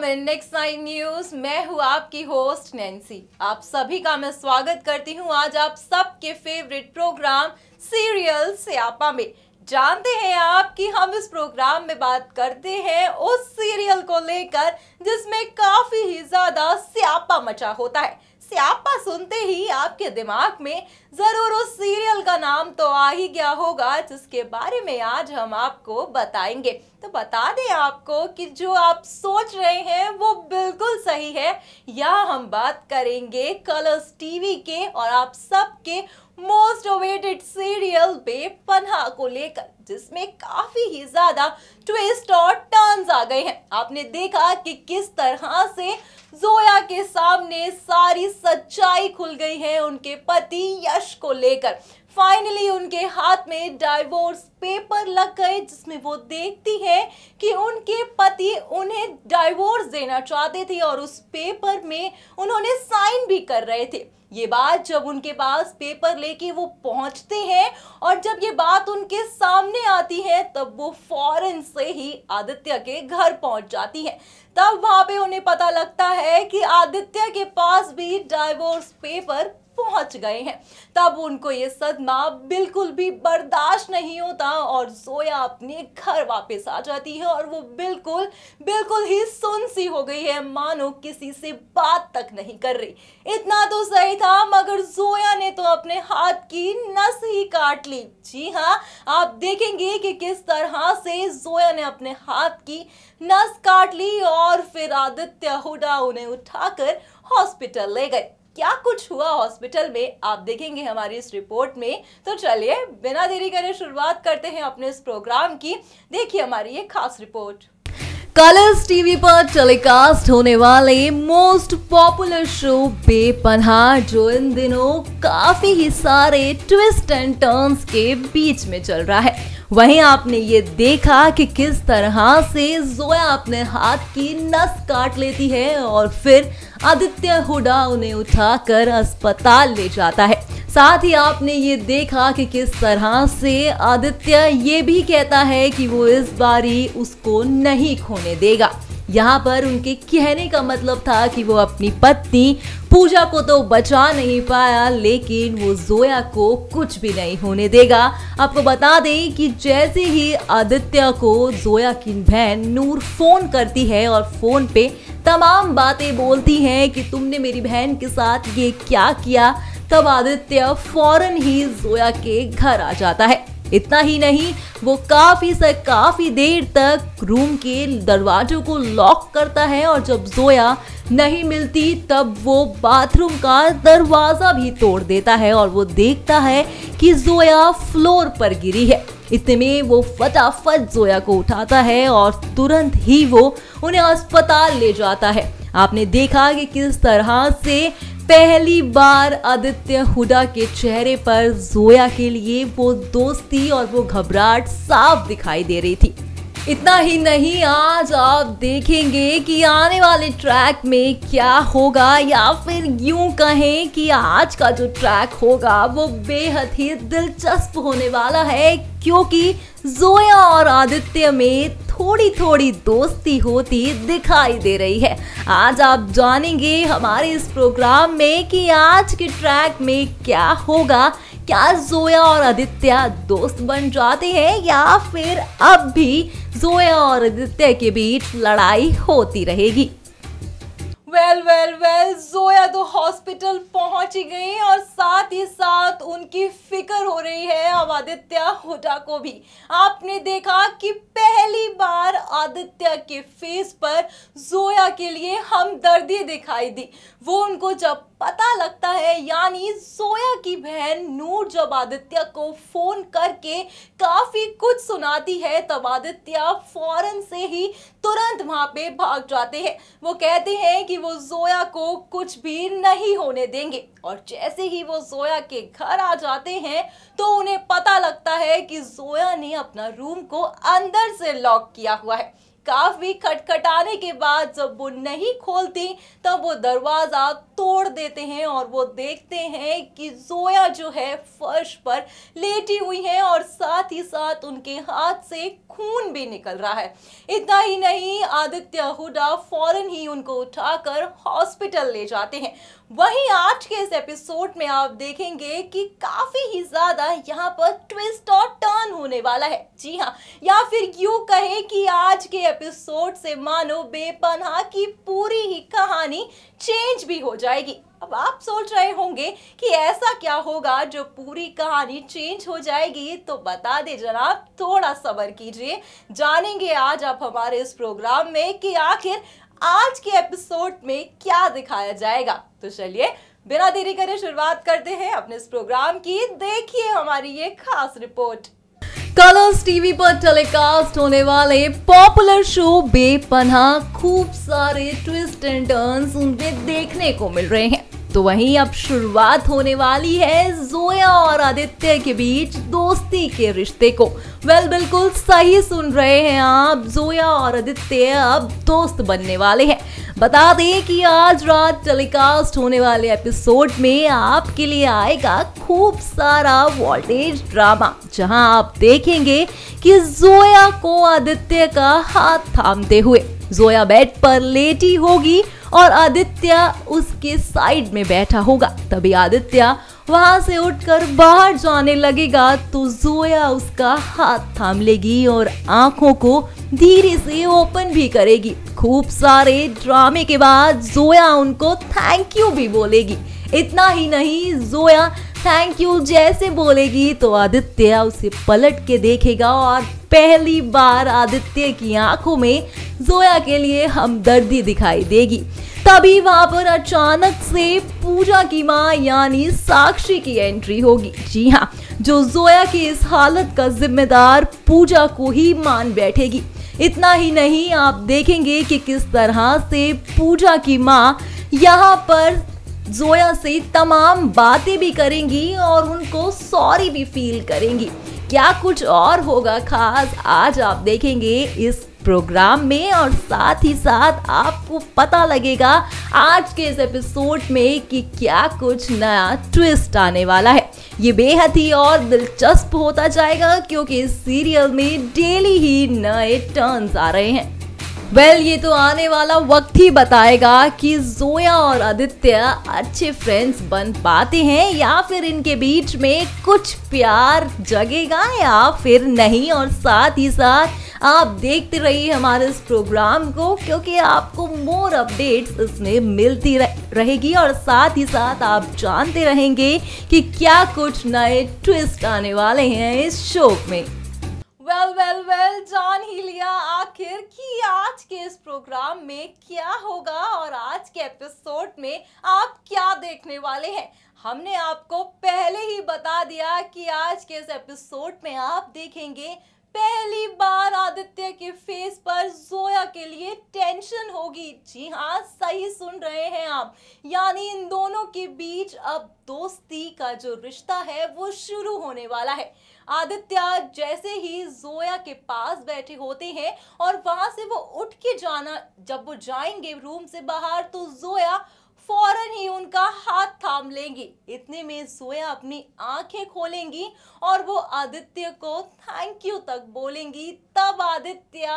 Programme next 9 news. मैं हूँ आपकी होस्ट नैन्सी। आप सभी का मैं स्वागत करती हूँ आज आप सबके फेवरेट प्रोग्राम सीरियल स्यापा में। जानते हैं आप कि हम इस प्रोग्राम में बात करते हैं उस सीरियल को लेकर जिसमें काफी ही ज्यादा स्यापा मचा होता है। स्यापा सुनते ही आपके दिमाग में जरूर उस सीरियल का नाम तो आ ही गया होगा जिसके बारे में आज हम आपको बताएंगे। तो बता दें आपको कि जो आप सोच रहे हैं वो बिल्कुल सही है। यहाँ हम बात करेंगे कलर्स टीवी के और आप सबके मोस्ट अवेटेड सीरियल बेपनाह को लेकर, जिसमें काफी ही ज्यादा ट्विस्ट और टर्न्स आ गए हैं। आपने देखा कि किस तरह से जोया के सामने सारी सच्चाई खुल गई है उनके पति यश को लेकर। फाइनली उनके हाथ में डाइवोर्स पेपर लग गए जिसमें वो देखती है कि उनके पति उन्हें डाइवोर्स देना चाहते थे और उस पेपर में उन्होंने साइन भी कर रहे थे। ये बात जब उनके पास पेपर लेके वो पहुंचते हैं और जब ये बात उनके सामने आती है तब वो फौरन से ही आदित्य के घर पहुंच जाती है। तब वहां पे उन्हें पता लगता है कि आदित्य के पास भी डाइवोर्स पेपर पहुंच गए हैं। तब उनको ये सदमा बिल्कुल भी बर्दाश्त नहीं होता और जोया अपने घर वापस आ जाती है और वो बिल्कुल ही सुन सी हो गई है, मानो किसी से बात तक नहीं कर रही। इतना तो सही था मगर जोया ने तो अपने हाथ की नस ही काट ली। जी हाँ, आप देखेंगे कि किस तरह से जोया ने अपने हाथ की नस काट ली और फिर आदित्य हुडा उन्हें उठाकर हॉस्पिटल ले गए। क्या कुछ हुआ हॉस्पिटल में आप देखेंगे हमारी इस रिपोर्ट में। तो चलिए बिना देरी करे शुरुआत करते हैं अपने इस प्रोग्राम की। देखिए हमारी ये खास रिपोर्ट। कलर्स टीवी पर टेलीकास्ट होने वाले मोस्ट पॉपुलर शो बेपनाह, जो इन दिनों काफी ही सारे ट्विस्ट एंड टर्न्स के बीच में चल रहा है। वहीं आपने ये देखा कि किस तरह से जोया अपने हाथ की नस काट लेती है और फिर आदित्य हुडा उन्हें उठाकर अस्पताल ले जाता है। साथ ही आपने ये देखा कि किस तरह से आदित्य ये भी कहता है कि वो इस बारी उसको नहीं खोने देगा। यहाँ पर उनके कहने का मतलब था कि वो अपनी पत्नी पूजा को तो बचा नहीं पाया लेकिन वो जोया को कुछ भी नहीं होने देगा। आपको बता दें कि जैसे ही आदित्य को जोया की बहन नूर फोन करती है और फोन पे तमाम बातें बोलती हैं कि तुमने मेरी बहन के साथ ये क्या किया, तब आदित्य फौरन ही जोया के घर आ जाता है। इतना ही नहीं, वो काफी देर तक रूम के दरवाजों को लॉक करता है और जब जोया नहीं मिलती तब वो बाथरूम का दरवाजा भी तोड़ देता है और वो देखता है कि जोया फ्लोर पर गिरी है। इतने में वो फटाफट जोया को उठाता है और तुरंत ही वो उन्हें अस्पताल ले जाता है। आपने देखा कि किस तरह से पहली बार आदित्य हुडा के चेहरे पर जोया के लिए वो दोस्ती और वो घबराहट साफ दिखाई दे रही थी। इतना ही नहीं, आज आप देखेंगे कि आने वाले ट्रैक में क्या होगा, या फिर यूं कहें कि आज का जो ट्रैक होगा वो बेहद ही दिलचस्प होने वाला है, क्योंकि जोया और आदित्य में थोड़ी दोस्ती होती दिखाई दे रही है। आज आप जानेंगे हमारे इस प्रोग्राम में कि आज के ट्रैक में क्या होगा। क्या जोया और आदित्य दोस्त बन जाते हैं या फिर अब भी जोया और आदित्य के बीच लड़ाई होती रहेगी। वेल जोया तो हॉस्पिटल पहुंच गई और साथ ही साथ उनकी फिक्र हो रही है अब आदित्य हुडा को भी। आपने देखा कि पहली बार आदित्य के फेस पर जोया के लिए हमदर्दी दिखाई दी। वो उनको जब पता लगता है, यानी जोया की बहन नूर जब आदित्य को फोन करके काफी कुछ सुनाती है तब आदित्य फौरन से ही तुरंत वहां पे भाग जाते हैं। वो कहते हैं कि वो जोया को कुछ भी नहीं होने देंगे और जैसे ही वो जोया के घर आ जाते हैं तो उन्हें पता लगता है कि जोया ने अपना रूम को अंदर से लॉक किया हुआ है। काफी खटखटाने के बाद जब वो नहीं खोलती तब वो दरवाजा तोड़ देते हैं और वो देखते हैं कि जोया जो है फर्श पर लेटी हुई है और साथ ही साथ उनके हाथ से खून भी निकल रहा है। इतना ही नहीं, आदित्य हुड्डा फौरन ही उनको उठाकर हॉस्पिटल ले जाते हैं। वहीं आज के इस एपिसोड में आप देखेंगे कि काफी ही ज्यादा यहाँ पर ट्विस्ट और टर्न होने वाला है। जी हाँ, या फिर यूं कहें कि आज के एपिसोड से मानो बेपनाह की पूरी ही कहानी चेंज भी हो जाएगी। अब आप सोच रहे होंगे कि ऐसा क्या होगा जो पूरी कहानी चेंज हो जाएगी, तो बता दे जनाब, थोड़ा सब्र कीजिए, जानेंगे आज आप हमारे इस प्रोग्राम में कि आखिर आज के एपिसोड में क्या दिखाया जाएगा। तो चलिए बिना देरी करे शुरुआत करते हैं अपने इस प्रोग्राम की। देखिए हमारी ये खास रिपोर्ट। कलर्स टीवी पर टेलीकास्ट होने वाले पॉपुलर शो बेपनाह खूब सारे ट्विस्ट एंड टर्न्स उनमें देखने को मिल रहे हैं। तो वहीं अब शुरुआत होने वाली है जोया और आदित्य के बीच दोस्ती के रिश्ते को। बिल्कुल सही सुन रहे हैं आप, जोया और आदित्य अब दोस्त बनने वाले हैं। बता दें कि आज रात टेलीकास्ट होने वाले एपिसोड में आपके लिए आएगा खूब सारा वोल्टेज ड्रामा, जहां आप देखेंगे कि जोया को आदित्य का हाथ थामते हुए जोया बेड पर लेटी होगी और आदित्य उसके साइड में बैठा होगा। तभी आदित्य वहां से उठकर बाहर जाने लगेगा तो जोया उसका हाथ थाम लेगी और आंखों को धीरे से ओपन भी करेगी। खूब सारे ड्रामे के बाद जोया उनको थैंक यू भी बोलेगी। इतना ही नहीं, जोया थैंक यू जैसे बोलेगी तो आदित्य उसे पलट के देखेगा और पहली बार आदित्य की आंखों में जोया के लिए हमदर्दी दिखाई देगी। तभी वहां पर अचानक से पूजा की मां यानी साक्षी की एंट्री होगी। जी हाँ, जो जोया की इस हालत का जिम्मेदार पूजा को ही मान बैठेगी। इतना ही नहीं, आप देखेंगे कि किस तरह से पूजा की मां यहाँ पर जोया से तमाम बातें भी करेंगी और उनको सॉरी भी फील करेंगी। क्या कुछ और होगा खास, आज आप देखेंगे इस प्रोग्राम में और साथ ही साथ आपको पता लगेगा आज के इस एपिसोड में कि क्या कुछ नया ट्विस्ट आने वाला है। ये बेहद ही और दिलचस्प होता जाएगा क्योंकि इस सीरियल में डेली ही नए टर्न्स आ रहे हैं। ये तो आने वाला वक्त ही बताएगा कि जोया और आदित्य अच्छे फ्रेंड्स बन पाते हैं या फिर इनके बीच में कुछ प्यार जगेगा या फिर नहीं। और साथ ही साथ आप देखते रहिए हमारे इस प्रोग्राम को क्योंकि आपको मोर अपडेट्स इसमें मिलती रहेगी और साथ ही साथ आप जानते रहेंगे कि क्या कुछ नए ट्विस्ट आने वाले हैं इस शो में। जान ही लिया आखिर कि आज के इस प्रोग्राम में क्या होगा और आज के एपिसोड में आप क्या देखने वाले हैं। हमने आपको पहले ही बता दिया कि आज के इस एपिसोड में आप देखेंगे पहली बार आदित्य के फेस पर जोया के लिए टेंशन होगी। जी हाँ, सही सुन रहे हैं आप, यानी इन दोनों के बीच अब दोस्ती का जो रिश्ता है वो शुरू होने वाला है। आदित्य जैसे ही जोया के पास बैठे होते हैं और वहां से वो उठ के जब वो जाएंगे रूम से बाहर तो जोया फौरन ही उनका हाथ थाम लेंगी। इतने में जोया अपनी आंखें खोलेंगी और वो आदित्य को थैंक यू तक बोलेंगी। तब आदित्य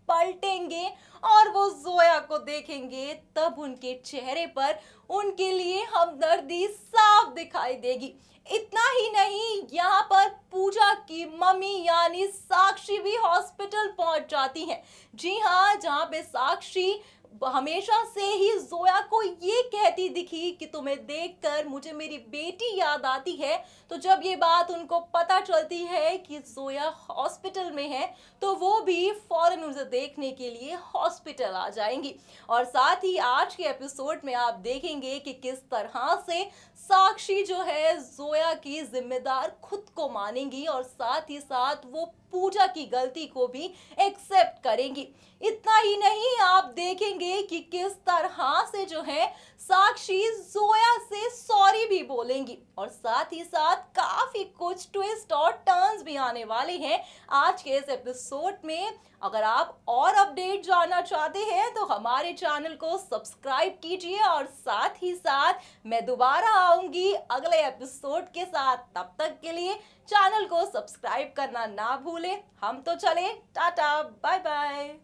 पलटेंगे और वो जोया को देखेंगे, तब उनके चेहरे पर उनके लिए हमदर्दी साफ दिखाई देगी। इतना ही नहीं, यहाँ पर पूजा की मम्मी यानी साक्षी भी हॉस्पिटल पहुंच जाती हैं। जी हाँ, जहाँ पे साक्षी हमेशा से ही जोया को ये कहती दिखी कि तुम्हें देखकर मुझे मेरी बेटी याद आती है। तो जब ये बात उनको पता चलती है कि जोया हॉस्पिटल में है तो वो भी फौरन उसे देखने के लिए हॉस्पिटल आ जाएंगी। और साथ ही आज के एपिसोड में आप देखेंगे कि किस तरह से साक्षी जो है जोया की जिम्मेदार खुद को मानेंगी और साथ ही साथ वो पूजा की गलती को भी एक्सेप्ट करेंगी। इतना ही नहीं, आप देखेंगे जानेंगे कि किस तरह से जो है साक्षी जोया से सॉरी भी बोलेंगी और साथ ही साथ काफी कुछ ट्विस्ट और टर्न्स भी आने वाले हैं आज के इस एपिसोड में। अगर आप और अपडेट जानना चाहते हैं तो हमारे चैनल को सब्सक्राइब कीजिए और साथ ही साथ मैं दोबारा आऊंगी अगले एपिसोड के साथ। तब तक के लिए चैनल को सब्सक्राइब करना ना भूलें। हम तो चले, tata, bye bye.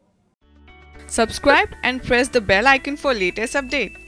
Subscribe and press the bell icon for latest update.